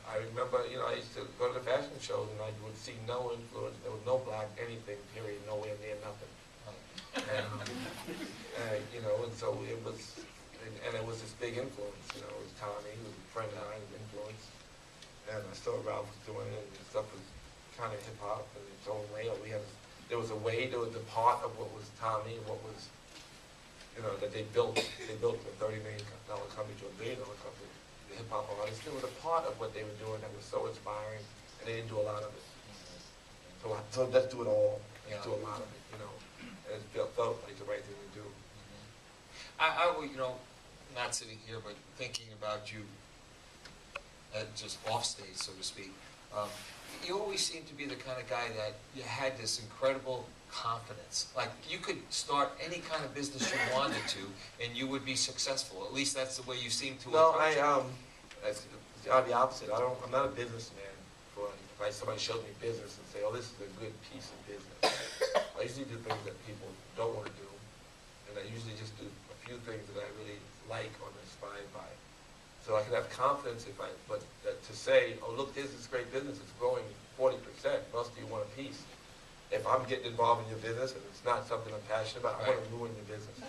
I remember, I used to go to the fashion shows and I would see no influence. There was no black anything, period, nowhere near nothing. And so it was, and it was this big influence. It was Tommy, who was a friend of mine, influence. And I saw Ralph was doing it, and stuff was kind of hip hop in its own way. There was a way, there was a part of what was Tommy, and what was, that they built. They built a $30 million company to a $1 billion company. The hip hop artists, there was a part of what they were doing that was so inspiring, and they didn't do a lot of it. So let's do it all. Let's do a lot of it, And it felt like the right thing to do. I would, not sitting here, but thinking about you just off stage, so to speak. You always seem to be the kind of guy that you had this incredible confidence. Like, you could start any kind of business you wanted to, and you would be successful. At least that's the way you seem to approach it. It's the opposite. I'm not a businessman. If somebody shows me business and say, oh, this is a good piece of business. I usually do things that people don't want to do, and I usually just do a few things that I really like or am inspired by. So I can have confidence but to say, oh, look, this is great business, it's growing 40%, must you want a piece? If I'm getting involved in your business and it's not something I'm passionate about, I want to ruin your business.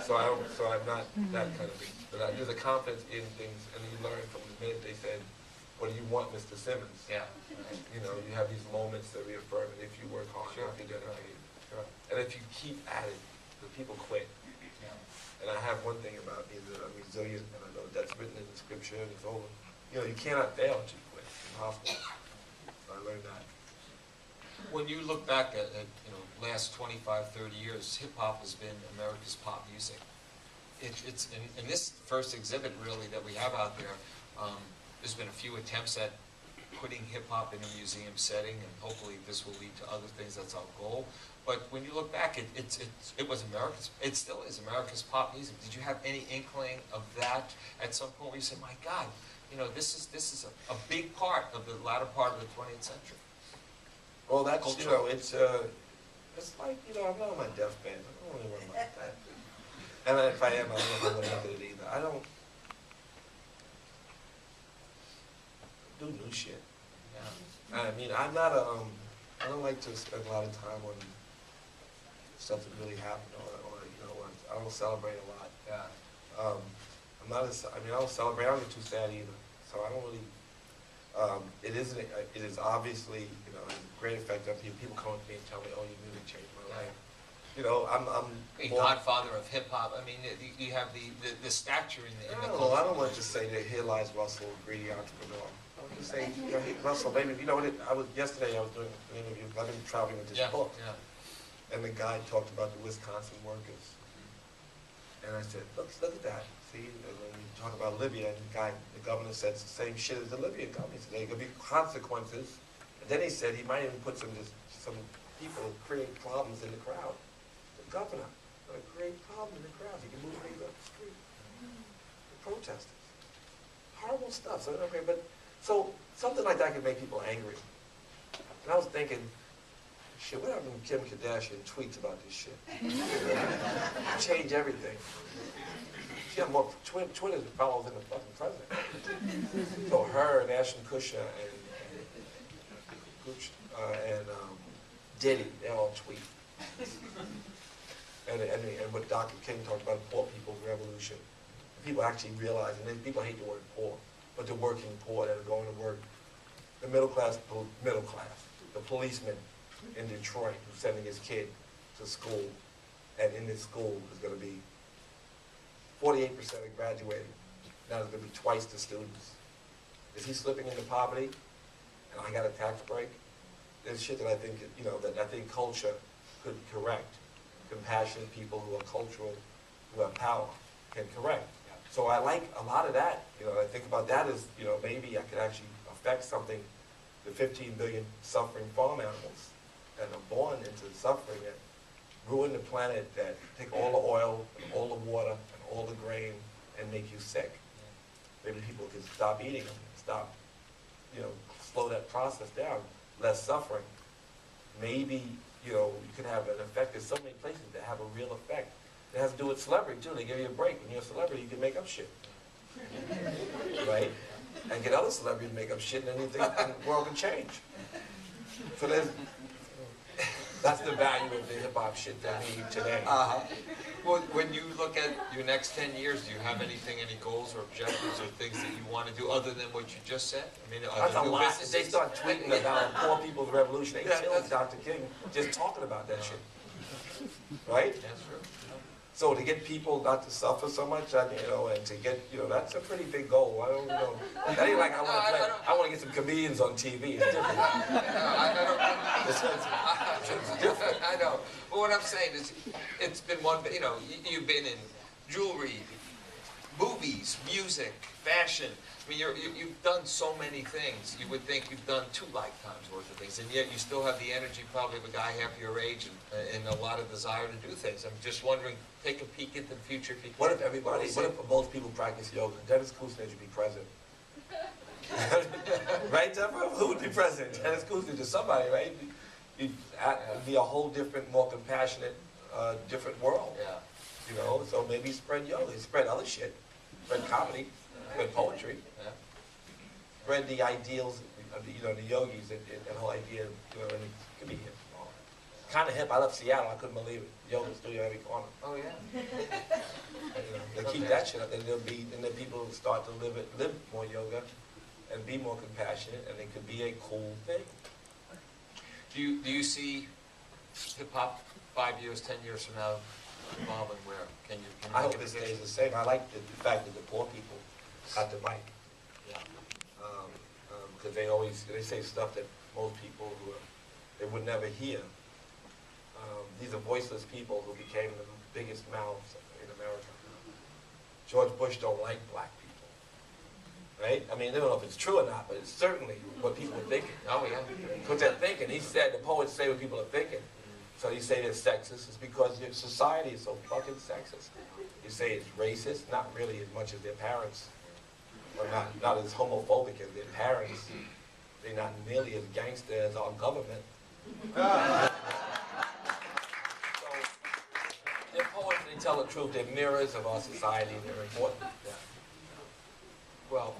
So I'm not that kind of thing. But there's a confidence in things, and you learn from the minute they said, what do you want, Mr. Simmons? Yeah. You have these moments that reaffirm it if you work hard, if you're dedicated. Sure. And if you keep at it, the people quit. Yeah. And I have one thing about me that I'm resilient, and I know that's written in the scripture, and it's over. You cannot fail until you quit. It's impossible. So I learned that. When you look back at last 25, 30 years, hip-hop has been America's pop music. It's in this first exhibit, really, that we have out there, there's been a few attempts at putting hip-hop in a museum setting, and hopefully this will lead to other things. That's our goal. But when you look back, it was America's, it still is America's pop music. Did you have any inkling of that at some point where you said, my God, this is a big part of the latter part of the 20th century? Well, that's, it's like, I'm not on my deathbed. I don't really worry about that. And if I am, I don't know if I'm going to look at it either. I don't do new shit. Yeah. I mean, I'm not I don't like to spend a lot of time on stuff that really happened, or I don't celebrate a lot. Yeah. I'm not I don't celebrate. I don't get too sad either. So I don't really. It is obviously has a great effect on people. People come to me and tell me, "Oh, your music changed my life." I'm a godfather of hip hop. I mean, you have the stature in the culture. I don't want to just say that here lies Russell, greedy entrepreneur. I want to say, Russell, baby, yesterday I was doing an interview. I've been traveling with this book, and the guy talked about the Wisconsin workers, and I said, look at that. See, and when you talk about Libya, and the governor said the same shit as the Libyan government. He said there are going to be consequences, and then he said he might even put some people who create problems in the crowd. Governor, a great problem in the crowd. You can move people up the street. The protesters. Horrible stuff. So something like that can make people angry. And I was thinking, shit, what happened when Kim Kardashian tweets about this shit? Change everything. She had more Twitter followers than the fucking president. So her and Ashton Kutcher and Diddy, they all tweet. And what Dr. King talked about, poor people's revolution. People actually realize, and then people hate the word poor, but the working poor that are going to work. The middle class, the policeman in Detroit who's sending his kid to school, and in this school is going to be 48% are graduating. Now there's going to be twice the students. Is he slipping into poverty? And I got a tax break? There's shit that I think, that I think culture could correct. Compassionate people who are cultural, who have power, can correct. Yeah. So I like a lot of that. I think about that as, maybe I could actually affect something, the 15 billion suffering farm animals that are born into suffering, that ruin the planet, that take all the oil and all the water and all the grain and make you sick. Yeah. Maybe people can stop eating them, stop, slow that process down, less suffering. Maybe you can have an effect. There's so many places that have a real effect. It has to do with celebrity, too. They give you a break. When you're a celebrity, you can make up shit. right? And get other celebrities to make up shit, and anything in the world can change. So that's the value of the hip-hop shit for me today. Well, when you look at your next 10 years, do you have anything, any goals or objectives or things that you want to do other than what you just said? I mean, That's a new lot. businesses? They start tweeting about poor people's revolution. They Yeah, killed that's- Dr. King just talking about that shit. Right? That's true. So to get people not to suffer so much, and to get, that's a pretty big goal. I don't know. That ain't like I want to get some comedians on TV. It's different. It's different. I know. But what I'm saying is, it's been you've been in jewelry, movies, music, fashion. I mean, you've done so many things. You would think you've done 2 lifetimes worth of things, and yet you still have the energy probably of a guy half your age and a lot of desire to do things. I'm just wondering, take a peek into the future. What if most people practice yoga? Dennis Kucinich would be president. Right, Deborah? Who would be president? Dennis Kucinich or somebody, right? It'd be a whole different, more compassionate, different world. Yeah. So maybe spread yoga, spread other shit, spread comedy, spread poetry, spread the ideals of the yogis, that whole idea, and it could be hip. Kind of hip. I left Seattle. I couldn't believe it. Yoga studio every corner. Oh, yeah. They keep that shit up, and then people will start to live more yoga, and be more compassionate, and it could be a cool thing. Do you see hip hop 5 years, 10 years from now evolving? Where can you I make hope a it prediction? stays the same. I like the fact that the poor people got the mic. Yeah. Because they say stuff that most people they would never hear. These are voiceless people who became the biggest mouths in America. George Bush don't like black people, right? I mean, I don't know if it's true or not, but it's certainly what people are thinking. Oh, yeah. Because they're thinking. He said, the poets say what people are thinking. So you say they're sexist, it's because your society is so fucking sexist. You say it's racist, not really as much as their parents, or not as homophobic as their parents. They're not nearly as gangster as our government. They're poets, they tell the truth, they're mirrors of our society, and they're important. Yeah. Well,